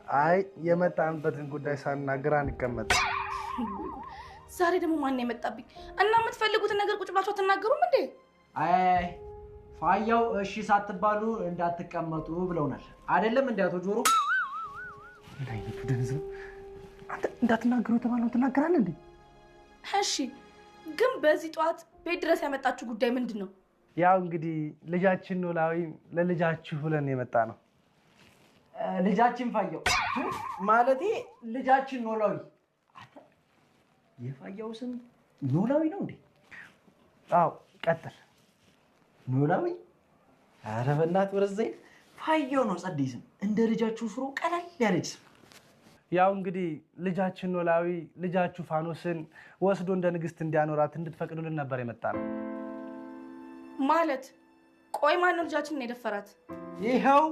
አይ የመጣንበትን ጉዳይ ሳናገር አንቀመጥ። ዛሬ ደግሞ ማን ነው የመጣብኝ? እና የምትፈልጉትን ነገር ቁጭ ብላችሁ አትናገሩም እንዴ? አይ ፋያው እሺ ሳትባሉ እንዳትቀመጡ ብለውናል አይደለም እንዴ አቶ ጆሮ? እንዳይነቱ ደንዝ አንተ እንዳትናገሩ ተባለው ትናገራለህ እንዴ? እሺ ግን በዚህ ጧት ቤት ድረስ ያመጣችሁ ጉዳይ ምንድነው? ያው እንግዲህ ልጃችን ኖላዊ ለልጃችሁ ብለን የመጣ ነው። ልጃችን ፋያው ማለቴ ልጃችን ኖላዊ። የፋያው ስም ኖላዊ ነው እንዴ? አዎ ቀጥል። ኖላዊ? ኧረ በእናትህ ወረዘይ ፋያው ነው ጸደይ ስም። እንደ ልጃችሁ ፍሮ ቀላል ያለች ስም። ያው እንግዲህ ልጃችን ኖላዊ ልጃችሁ ፋኖስን ወስዶ እንደ ንግስት እንዲያኖራት እንድትፈቅዱልን ነበር የመጣ ነው። ማለት ቆይ ማን ነው ልጃችንን የደፈራት? ይሄው